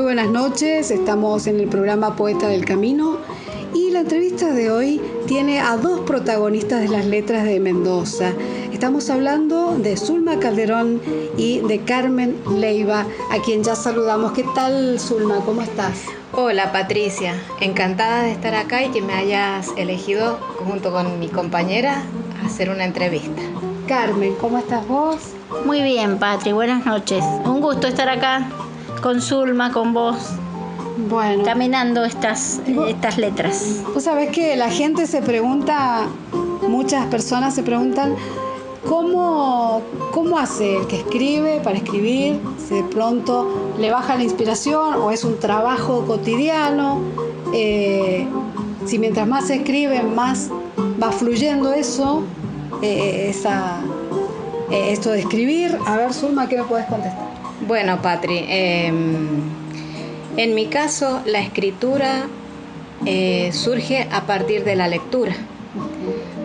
buenas noches. Estamos en el programa Poeta del Camino y la entrevista de hoy tiene a dos protagonistas de las letras de Mendoza. Estamos hablando de Zulma Calderón y de Carmen Leiva, a quien ya saludamos. ¿Qué tal, Zulma? ¿Cómo estás? Hola, Patricia. Encantada de estar acá y que me hayas elegido junto con mi compañera a hacer una entrevista. Carmen, ¿cómo estás vos? Muy bien, Patri. Buenas noches. Un gusto estar acá con Zulma, con vos. Bueno, caminando estas letras. Vos sabés que la gente se pregunta, muchas personas se preguntan cómo hace el que escribe para escribir, si de pronto le baja la inspiración o es un trabajo cotidiano, si mientras más se escribe más va fluyendo eso, esto de escribir. A ver, Zulma, ¿qué me puedes contestar? Bueno, Patri, en mi caso la escritura surge a partir de la lectura,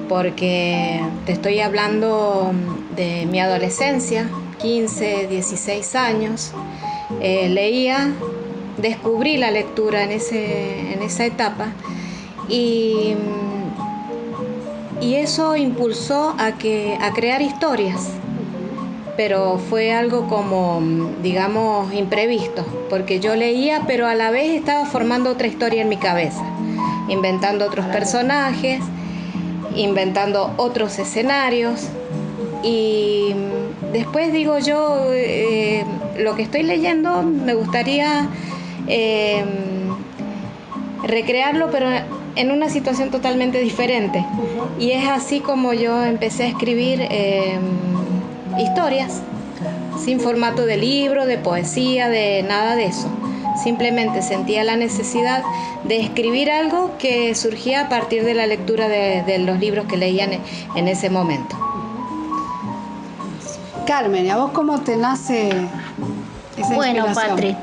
porque te estoy hablando de mi adolescencia, 15, 16 años, leía, descubrí la lectura en esa etapa y eso impulsó a crear historias. Pero fue algo como, digamos, imprevisto, porque yo leía, pero a la vez estaba formando otra historia en mi cabeza, inventando otros personajes, inventando otros escenarios, y después digo yo, lo que estoy leyendo me gustaría recrearlo, pero en una situación totalmente diferente, y es así como yo empecé a escribir historias, sin formato de libro, de poesía, de nada de eso. Simplemente sentía la necesidad de escribir algo que surgía a partir de la lectura de los libros que leían en ese momento. Carmen, ¿a vos cómo te nace esa Bueno, inspiración? Patri,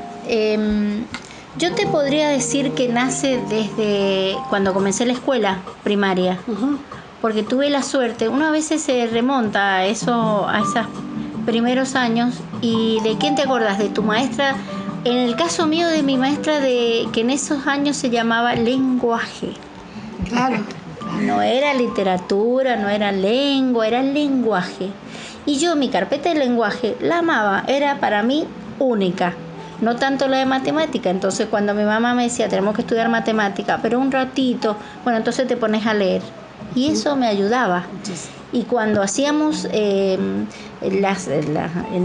yo te podría decir que nace desde cuando comencé la escuela primaria. Porque tuve la suerte, una vez se remonta a esos primeros años. ¿Y de quién te acordás? De tu maestra. En el caso mío, de mi maestra, que en esos años se llamaba lenguaje. Claro. No era literatura, no era lengua, era lenguaje. Y yo mi carpeta de lenguaje la amaba, era para mí única. No tanto la de matemática. Entonces cuando mi mamá me decía, tenemos que estudiar matemática, pero un ratito, bueno, entonces te pones a leer. Y eso me ayudaba. Y cuando hacíamos en la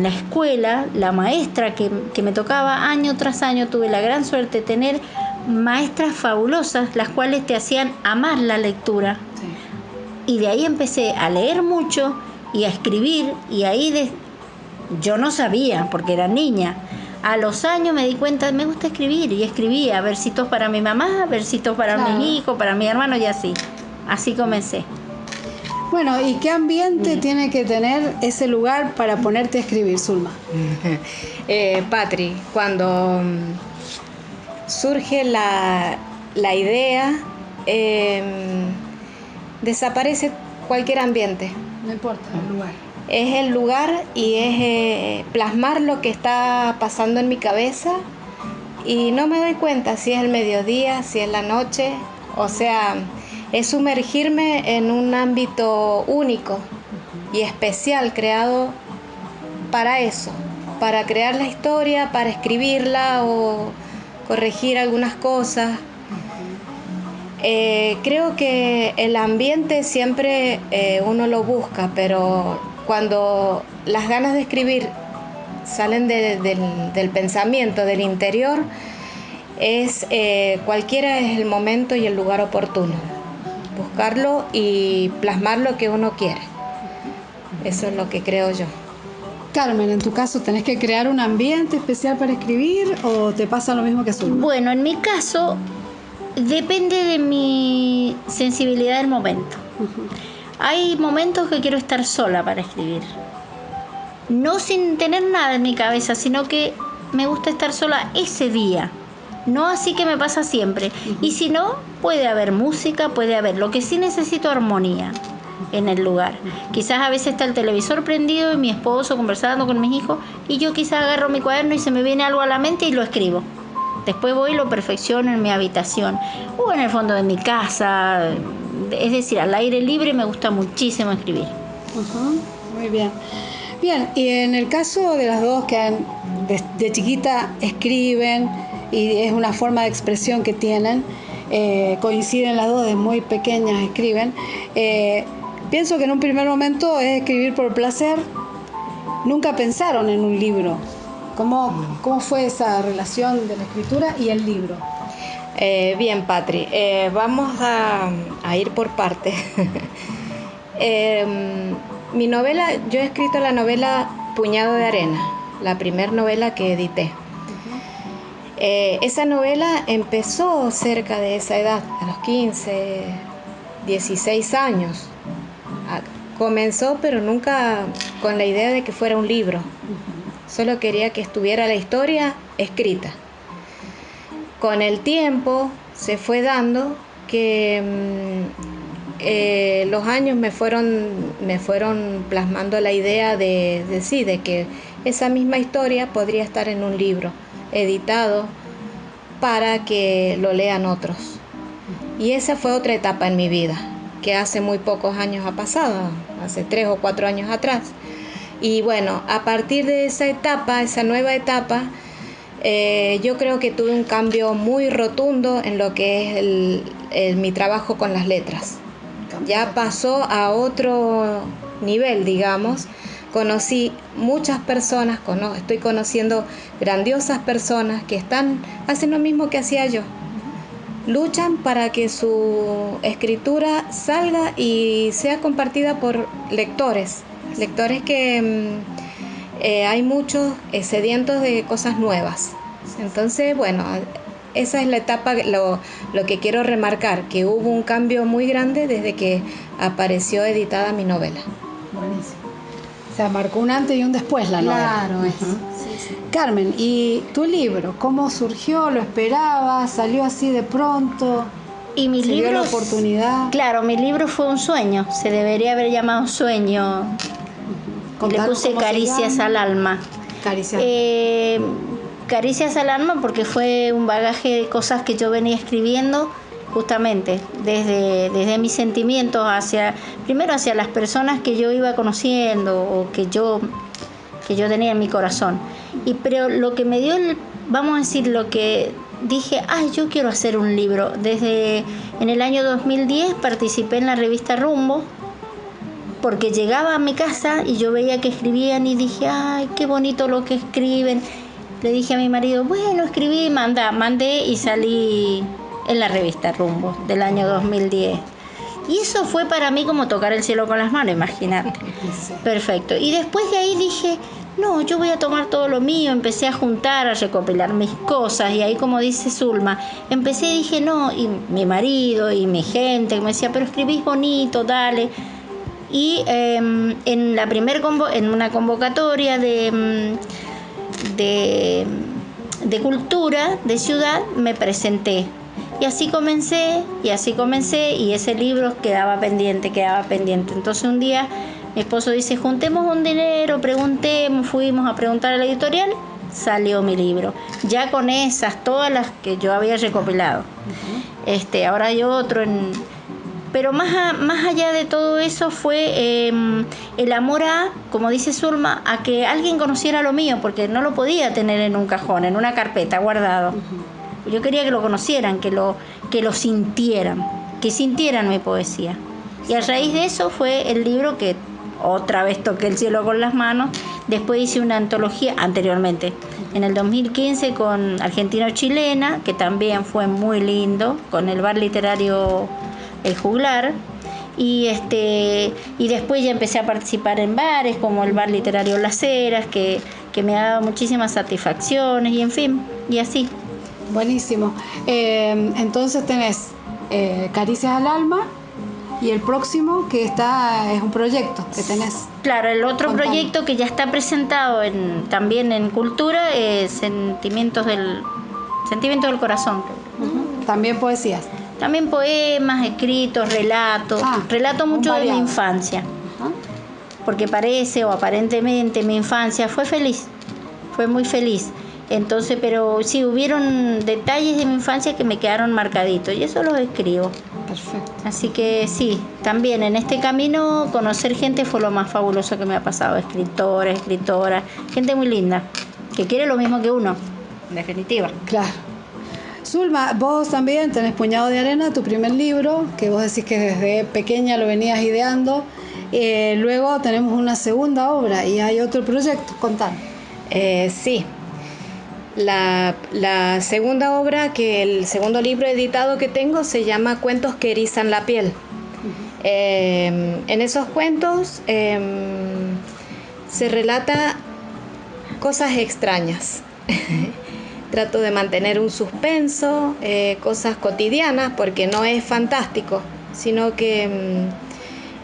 escuela, la maestra que me tocaba año tras año, tuve la gran suerte de tener maestras fabulosas, las cuales te hacían amar la lectura. Sí. Y de ahí empecé a leer mucho y a escribir, y ahí yo no sabía, porque era niña. A los años me di cuenta, me gusta escribir, y escribía versitos para mi mamá, versitos para mi hijo, para mi hermano, y así. Así comencé. Bueno, ¿y qué ambiente tiene que tener ese lugar para ponerte a escribir, Zulma? Patri, cuando surge la idea, desaparece cualquier ambiente. No importa el lugar. Es el lugar y es plasmar lo que está pasando en mi cabeza, y no me doy cuenta si es el mediodía, si es la noche, o sea, es sumergirme en un ámbito único y especial, creado para eso, para crear la historia, para escribirla o corregir algunas cosas. Creo que el ambiente siempre uno lo busca, pero cuando las ganas de escribir salen del pensamiento, del interior, cualquiera es el momento y el lugar oportuno. Buscarlo y plasmar lo que uno quiere. Eso es lo que creo yo. Carmen, en tu caso, ¿tenés que crear un ambiente especial para escribir o te pasa lo mismo que Zulma? Bueno, en mi caso depende de mi sensibilidad del momento. Hay momentos que quiero estar sola para escribir. No sin tener nada en mi cabeza, sino que me gusta estar sola ese día. No así que me pasa siempre. Y si no, puede haber música, puede haber. Lo que sí necesito, armonía en el lugar. Quizás a veces está el televisor prendido y mi esposo conversando con mis hijos, y yo quizás agarro mi cuaderno y se me viene algo a la mente y lo escribo. Después voy y lo perfecciono en mi habitación o en el fondo de mi casa. Es decir, al aire libre me gusta muchísimo escribir. Muy bien. Bien, y en el caso de las dos que de chiquita escriben y es una forma de expresión que tienen, coinciden las dos, de muy pequeñas escriben, pienso que en un primer momento es escribir por placer. Nunca pensaron en un libro. ¿Cómo fue esa relación de la escritura y el libro? Bien, Patri, vamos a ir por partes. Mi novela, yo he escrito la novela Puñado de Arena, la primera novela que edité. Esa novela empezó cerca de esa edad, a los 15, 16 años. Comenzó, pero nunca con la idea de que fuera un libro. Solo quería que estuviera la historia escrita. Con el tiempo se fue dando que los años me fueron plasmando la idea de que esa misma historia podría estar en un libro editado para que lo lean otros. Y esa fue otra etapa en mi vida, que hace muy pocos años ha pasado, hace 3 o 4 años atrás. Y bueno, a partir de esa etapa, esa nueva etapa, yo creo que tuve un cambio muy rotundo en lo que es mi trabajo con las letras. Ya pasó a otro nivel, digamos. Conocí muchas personas, estoy conociendo grandiosas personas que hacen lo mismo que hacía yo. Luchan para que su escritura salga y sea compartida por lectores que hay muchos sedientos de cosas nuevas. Entonces, bueno, esa es la etapa, lo que quiero remarcar, que hubo un cambio muy grande desde que apareció editada mi novela. Buenísimo. O sea, marcó un antes y un después la novela. Claro, es. Sí. Carmen, ¿y tu libro? ¿Cómo surgió? ¿Lo esperabas? ¿Salió así de pronto? Y mi libro, dio la oportunidad. Claro, mi libro fue un sueño, se debería haber llamado Sueño. Y le puse Caricias al alma. Caricias al alma porque fue un bagaje de cosas que yo venía escribiendo justamente desde mis sentimientos primero hacia las personas que yo iba conociendo o que yo tenía en mi corazón. Pero lo que me dio vamos a decir, lo que dije, yo quiero hacer un libro. En el año 2010 participé en la revista Rumbo, porque llegaba a mi casa y yo veía que escribían y dije, qué bonito lo que escriben. Le dije a mi marido, bueno, escribí, mandé y salí en la revista Rumbo del año 2010. Y eso fue para mí como tocar el cielo con las manos, imagínate. Sí. Perfecto. Y después de ahí dije, no, yo voy a tomar todo lo mío. Empecé a juntar, a recopilar mis cosas. Y ahí, como dice Zulma, dije, no, y mi marido y mi gente me decía, pero escribís bonito, dale. Y en una convocatoria de cultura de ciudad me presenté. Y así comencé, y ese libro quedaba pendiente. Entonces un día mi esposo dice, juntemos un dinero, preguntemos, fuimos a preguntar a la editorial, salió mi libro. Ya con todas las que yo había recopilado. Ahora hay otro Pero más allá de todo eso fue el amor como dice Zulma, a que alguien conociera lo mío, porque no lo podía tener en un cajón, en una carpeta, guardado. Yo quería que lo conocieran, que lo sintieran, que sintieran mi poesía. Y a raíz de eso fue el libro que otra vez toqué el cielo con las manos. Después hice una antología anteriormente, en el 2015 con Argentino-Chilena, que también fue muy lindo, con el bar literario El Juglar. Y después ya empecé a participar en bares como el bar literario Las Heras, que me ha dado muchísimas satisfacciones, y en fin, y así. Buenísimo. Entonces tenés Caricias al alma, y el próximo que es un proyecto que tenés. Claro, el otro proyecto que ya está presentado también en Cultura es Sentimientos del Corazón. También poesías. También poemas, escritos, relatos. Relato mucho de mi infancia. Porque aparentemente mi infancia fue feliz. Fue muy feliz. Entonces, pero sí, hubieron detalles de mi infancia que me quedaron marcaditos y eso los escribo. Perfecto. Así que sí, también en este camino conocer gente fue lo más fabuloso que me ha pasado. Escritoras, gente muy linda, que quiere lo mismo que uno, en definitiva. Claro. Zulma, vos también tenés Puñado de Arena, tu primer libro, que vos decís que desde pequeña lo venías ideando. Luego tenemos una segunda obra y hay otro proyecto. Contanos. Sí. La segunda obra, el segundo libro editado que tengo, se llama Cuentos que erizan la piel. En esos cuentos se relata cosas extrañas. Trato de mantener un suspenso, cosas cotidianas, porque no es fantástico, sino que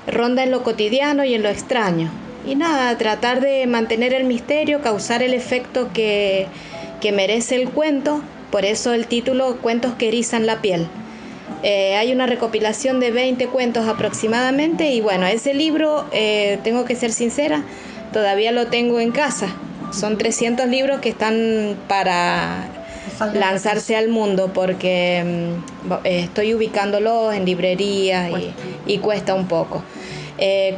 ronda en lo cotidiano y en lo extraño. Y nada, tratar de mantener el misterio, causar el efecto que merece el cuento, por eso el título Cuentos que erizan la piel. Hay una recopilación de 20 cuentos aproximadamente y bueno, ese libro, tengo que ser sincera, todavía lo tengo en casa. Son 300 libros que están para lanzarse al mundo porque estoy ubicándolos en librerías y cuesta un poco.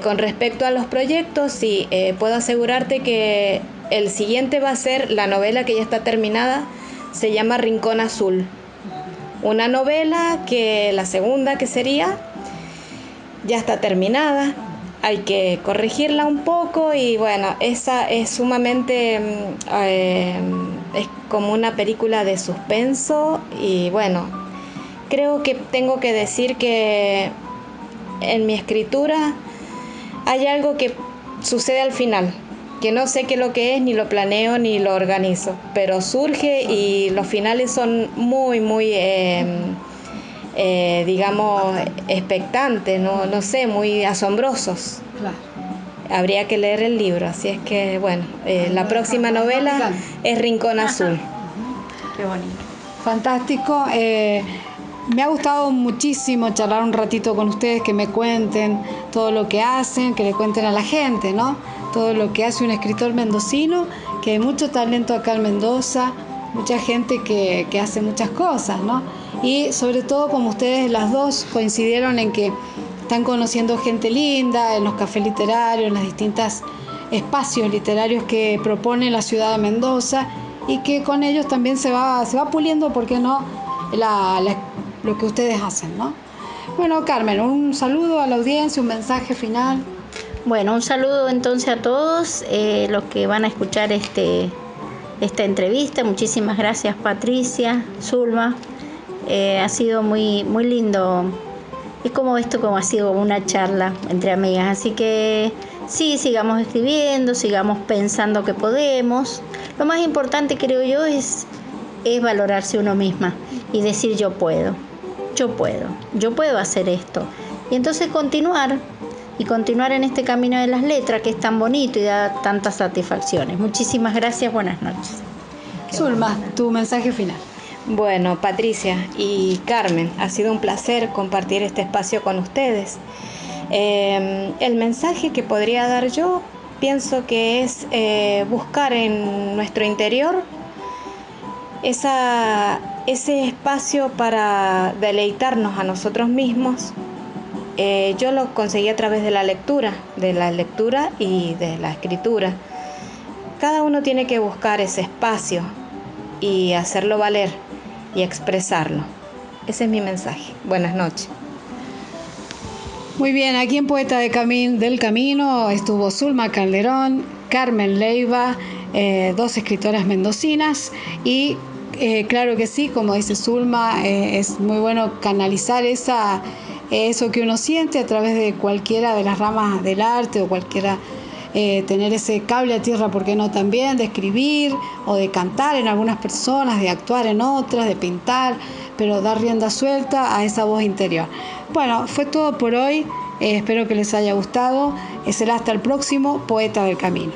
Con respecto a los proyectos, sí, puedo asegurarte que el siguiente va a ser la novela que ya está terminada, se llama Rincón Azul. Una novela que la segunda que sería ya está terminada, hay que corregirla un poco y bueno, esa es sumamente, es como una película de suspenso y bueno, creo que tengo que decir que en mi escritura hay algo que sucede al final, que no sé qué es lo que es, ni lo planeo, ni lo organizo, pero surge y los finales son muy, digamos, expectantes, no sé, muy asombrosos. Claro. Habría que leer el libro, así es que, bueno, la próxima novela es Rincón Azul. Qué bonito. Fantástico. Me ha gustado muchísimo charlar un ratito con ustedes, que me cuenten todo lo que hacen, que le cuenten a la gente, ¿no? Todo lo que hace un escritor mendocino, que hay mucho talento acá en Mendoza, mucha gente que hace muchas cosas, ¿no? Y sobre todo, como ustedes las dos coincidieron en que están conociendo gente linda en los cafés literarios, en los distintos espacios literarios que propone la ciudad de Mendoza y que con ellos también se va puliendo, ¿por qué no?, lo que ustedes hacen, ¿no? Bueno, Carmen, un saludo a la audiencia, un mensaje final. Bueno, un saludo entonces a todos los que van a escuchar esta entrevista. Muchísimas gracias, Patricia, Zulma. Ha sido muy, muy lindo. Es como esto, como ha sido una charla entre amigas. Así que sí, sigamos escribiendo, sigamos pensando que podemos. Lo más importante, creo yo, es valorarse uno misma y decir yo puedo hacer esto. Y entonces continuar en este camino de las letras que es tan bonito y da tantas satisfacciones. Muchísimas gracias, buenas noches. Zulma, tu mensaje final. Bueno, Patricia y Carmen, ha sido un placer compartir este espacio con ustedes. El mensaje que podría dar yo, pienso que es buscar en nuestro interior ese espacio para deleitarnos a nosotros mismos. Yo lo conseguí a través de la lectura y de la escritura. Cada uno tiene que buscar ese espacio y hacerlo valer y expresarlo. Ese es mi mensaje. Buenas noches. Muy bien, aquí en Poeta del Camino estuvo Zulma Calderón, Carmen Leiva, dos escritoras mendocinas y claro que sí, como dice Zulma, es muy bueno canalizar eso que uno siente a través de cualquiera de las ramas del arte o cualquiera, tener ese cable a tierra, ¿por qué no?, también de escribir o de cantar en algunas personas, de actuar en otras, de pintar, pero dar rienda suelta a esa voz interior. Bueno, fue todo por hoy, espero que les haya gustado, será hasta el próximo Poeta del Camino.